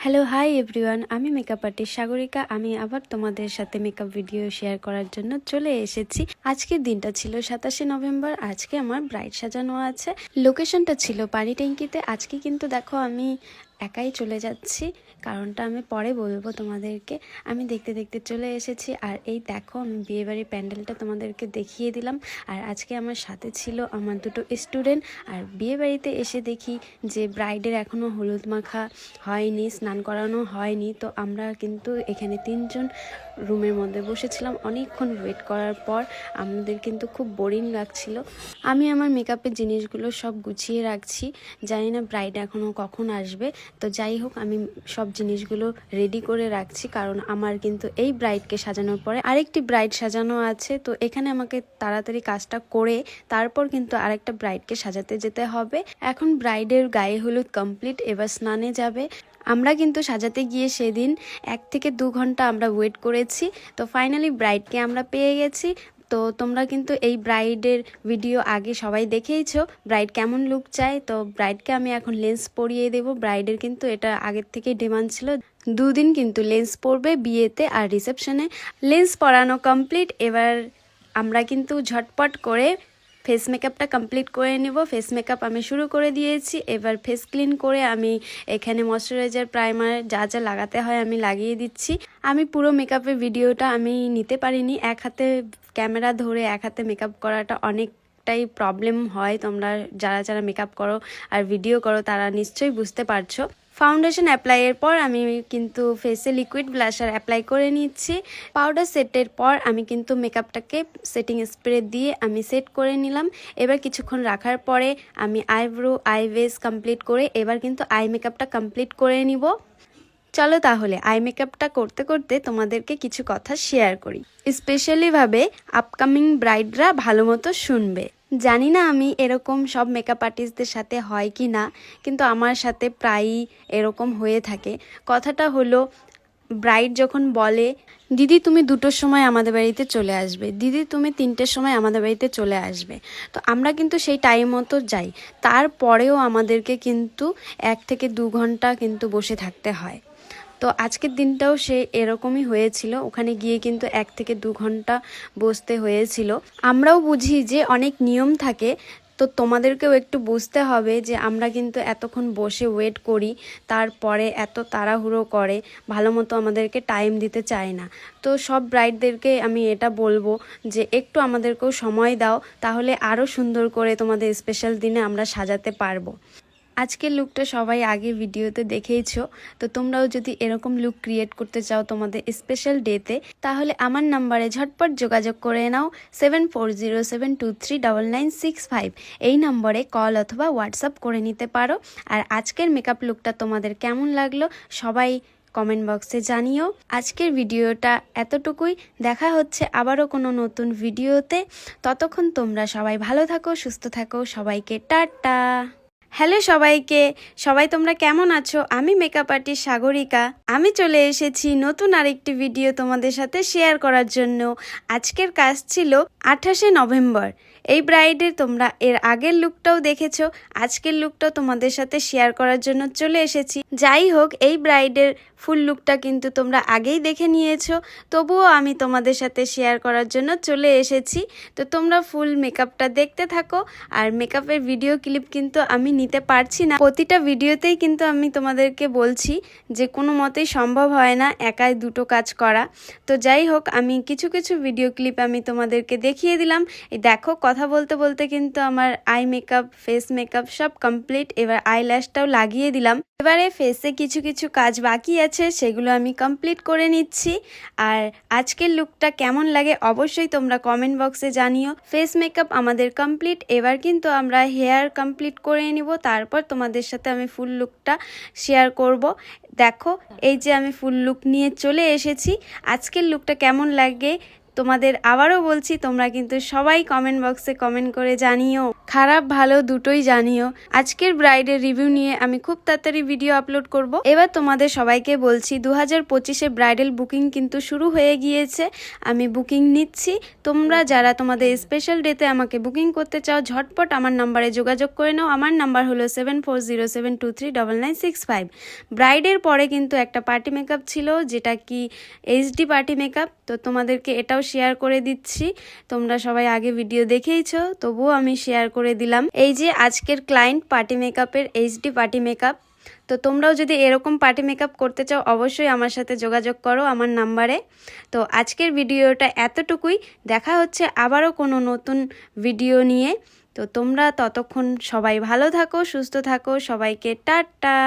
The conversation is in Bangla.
হ্যালো হাই এভরিওয়ান, আমি মেকআপ আর্টিস্ট সাগরিকা। আমি আবার তোমাদের সাথে মেকআপ ভিডিও শেয়ার করার জন্য চলে এসেছি। আজকের দিনটা ছিল 27শে নভেম্বর। আজকে আমার ব্রাইড সাজানো আছে। লোকেশনটা ছিল পানি ট্যাঙ্কিতে। আজকে কিন্তু দেখো আমি একাই চলে যাচ্ছি, কারণটা আমি পরে বলবো তোমাদেরকে। আমি দেখতে দেখতে চলে এসেছি। আর এই দেখো আমি বিয়েবাড়ির প্যান্ডেলটা তোমাদেরকে দেখিয়ে দিলাম। আর আজকে আমার সাথে ছিল আমার দুটো স্টুডেন্ট। আর বিয়েবাড়িতে এসে দেখি যে ব্রাইডের এখনও হলুদ মাখা হয়নি, স্নান করানো হয়নি। তো আমরা কিন্তু এখানে 3জন রুমের মধ্যে বসেছিলাম। অনেকক্ষণ ওয়েট করার পর আমাদের কিন্তু খুব বোরিং লাগছিল। আমি আমার মেকআপের জিনিসগুলো সব গুছিয়ে রাখছি, জানি না ব্রাইড এখনও কখন আসবে। তো যাই হোক, আমি সব জিনিসগুলো রেডি করে রাখছি, কারণ আমার কিন্তু এই ব্রাইডকে সাজানোর পরে আরেকটি ব্রাইড সাজানো আছে। তো এখানে আমাকে তাড়াতাড়ি কাজটা করে তারপর কিন্তু আরেকটা ব্রাইডকে সাজাতে যেতে হবে। এখন ব্রাইডের গায়ে হলুদ কমপ্লিট, এবার স্নানে যাবে। আমরা কিন্তু সাজাতে গিয়ে সেদিন 1 থেকে 2 ঘন্টা আমরা ওয়েট করেছি। তো ফাইনালি ব্রাইডকে আমরা পেয়ে গেছি। তো তোমরা কিন্তু এই ব্রাইডের ভিডিও আগে সবাই দেখেইছো ব্রাইড কেমন লুক চায়। তো ব্রাইডকে আমি এখন লেন্স পরিয়ে দেব। ব্রাইডের কিন্তু এটা আগের থেকেই ডিমান্ড ছিল, 2 দিন কিন্তু লেন্স পরবে বিয়েতে আর রিসেপশনে। লেন্স পরানো কমপ্লিট। এবার আমরা কিন্তু ঝটপট করে ফেস মেকআপটা কমপ্লিট করে নেব। ফেস মেকআপ আমি শুরু করে দিয়েছি। এবার ফেস ক্লিন করে আমি এখানে ময়শ্চারাইজার, প্রাইমার যা যা লাগাতে হয় আমি লাগিয়ে দিচ্ছি। আমি পুরো মেকআপের ভিডিওটা আমি নিতে পারিনি। এক হাতে ক্যামেরা ধরে এক হাতে মেকআপ করাটা অনেকটাই প্রবলেম হয়। তোমরা যারা যারা মেকআপ করো আর ভিডিও করো তারা নিশ্চয়ই বুঝতে পারছো। ফাউন্ডেশন অ্যাপ্লাইয়ের পর আমি কিন্তু ফেসে লিকুইড ব্লাশার অ্যাপ্লাই করে নিচ্ছি। পাউডার সেটের পর আমি কিন্তু মেকআপটাকে সেটিং স্প্রে দিয়ে আমি সেট করে নিলাম। এবার কিছুক্ষণ রাখার পরে আমি আইব্রো, আইভেস কমপ্লিট করে এবার কিন্তু আই মেকআপটা কমপ্লিট করে নিব। চলো তাহলে আই মেকআপটা করতে করতে তোমাদেরকে কিছু কথা শেয়ার করি, স্পেশালিভাবে আপকামিং ব্রাইডরা ভালো মতো শুনবে। জানি না আমি এরকম সব মেকআপ আর্টিস্টদের সাথে হয় কি না, কিন্তু আমার সাথে প্রায়ই এরকম হয়ে থাকে। কথাটা হলো, ব্রাইড যখন বলে দিদি তুমি 2টোর সময় আমাদের বাড়িতে চলে আসবে, দিদি তুমি 3টের সময় আমাদের বাড়িতে চলে আসবে, তো আমরা কিন্তু সেই টাইম মতো যাই। তারপরেও আমাদেরকে কিন্তু 1 থেকে 2 ঘন্টা কিন্তু বসে থাকতে হয়। তো আজকের দিনটাও সে এরকমই হয়েছিল। ওখানে গিয়ে কিন্তু 1 থেকে 2 ঘন্টা বসতে হয়েছিল। আমরাও বুঝি যে অনেক নিয়ম থাকে, তো তোমাদেরকেও একটু বুঝতে হবে যে আমরা কিন্তু এতক্ষণ বসে ওয়েট করি, তারপরে এত তাড়াহুড়ো করে, ভালো মতো আমাদেরকে টাইম দিতে চায় না। তো সব ব্রাইডদেরকে আমি এটা বলবো যে একটু আমাদেরকেও সময় দাও, তাহলে আরও সুন্দর করে তোমাদের স্পেশাল দিনে আমরা সাজাতে পারবো। আজকের লুকটা সবাই আগে ভিডিওতে দেখেইছো। তো তোমরাও যদি এরকম লুক ক্রিয়েট করতে চাও তোমাদের স্পেশাল ডেতে, তাহলে আমার নাম্বারে ঝটপট যোগাযোগ করে নাও 7407239965। এই নম্বরে কল অথবা হোয়াটসঅ্যাপ করে নিতে পারো। আর আজকের মেকআপ লুকটা তোমাদের কেমন লাগলো সবাই কমেন্ট বক্সে জানিও। আজকের ভিডিওটা এতটুকুই। দেখা হচ্ছে আবারও কোনো নতুন ভিডিওতে। ততক্ষণ তোমরা সবাই ভালো থাকো, সুস্থ থাকো। সবাইকে টাটা। হ্যালো সবাইকে, সবাই তোমরা কেমন আছো? আমি মেকআপ আর্টিস্ট সাগরিকা। আমি চলে এসেছি নতুন আরেকটি ভিডিও তোমাদের সাথে শেয়ার করার জন্য। আজকের কাজ ছিল 28শে নভেম্বর। এই ব্রাইডের তোমরা এর আগের লুকটাও দেখেছো, আজকের লুকটাও তোমাদের সাথে শেয়ার করার জন্য চলে এসেছি। যাই হোক, এই ব্রাইডের ফুল লুকটা কিন্তু তোমরা আগেই দেখে নিয়েছো, তবুও আমি তোমাদের সাথে শেয়ার করার জন্য চলে এসেছি। তো তোমরা ফুল মেকআপটা দেখতে থাকো। আর মেকআপের ভিডিও ক্লিপ কিন্তু আমি নিতে পারছি না, প্রতিটা ভিডিওতেই কিন্তু আমি তোমাদেরকে বলছি যে কোনো মতেই সম্ভব হয় না একাই 2টো কাজ করা। তো যাই হোক, আমি কিছু কিছু ভিডিও ক্লিপ আমি তোমাদেরকে দেখিয়ে দিলাম। এই দেখো, কথা বলতে বলতে কিন্তু আমার আই মেকআপ, ফেস মেকআপ সব কমপ্লিট। এবার আইল্যাশটাও লাগিয়ে দিলাম। এবারে ফেসে কিছু কিছু কাজ বাকি আছে, সেগুলো আমি কমপ্লিট করে নিচ্ছি। আর আজকের লুকটা কেমন লাগে অবশ্যই তোমরা কমেন্ট বক্সে জানিও। ফেস মেকআপ আমাদের কমপ্লিট। এবার কিন্তু আমরা হেয়ার কমপ্লিট করে নিব, তারপর তোমাদের সাথে আমি ফুল লুকটা শেয়ার করব। দেখো, এই যে আমি ফুল লুক নিয়ে চলে এসেছি। আজকের লুকটা কেমন লাগে তোমাদের আবারও বলছি, তোমরা কিন্তু সবাই কমেন্ট বক্সে কমেন্ট করে জানিও, খারাপ ভালো দুটোই জানিও। আজকের ব্রাইডের রিভিউ নিয়ে আমি খুব তাড়াতাড়ি ভিডিও আপলোড করব। এবার তোমাদের সবাইকে বলছি 2025-এ ব্রাইডাল বুকিং কিন্তু শুরু হয়ে গিয়েছে, আমি বুকিং নিচ্ছি। তোমরা যারা তোমাদের স্পেশাল ডেতে আমাকে বুকিং করতে চাও ঝটপট আমার নাম্বারে যোগাযোগ করে নাও। আমার নাম্বার হলো 7407239965। ব্রাইডের পরে কিন্তু একটা পার্টি মেকআপ ছিল, যেটা কি এইচডি পার্টি মেকআপ, তো তোমাদেরকে এটাও শেয়ার করে দিচ্ছি। তোমরা সবাই আগে ভিডিও দেখেইছো, তবুও আমি শেয়ার করে দিলাম। এই যে আজকের ক্লায়েন্ট পার্টি মেকআপের এইচডি পার্টি মেকআপ। তো তোমরাও যদি এরকম পার্টি মেকআপ করতে চাও অবশ্যই আমার সাথে যোগাযোগ করো আমার নাম্বারে। তো আজকের ভিডিওটা এতটুকুই, দেখা হচ্ছে আবারও কোনো নতুন ভিডিও নিয়ে। তো তোমরা ততক্ষণ সবাই ভালো থাকো, সুস্থ থাকো, সবাইকে টাটা।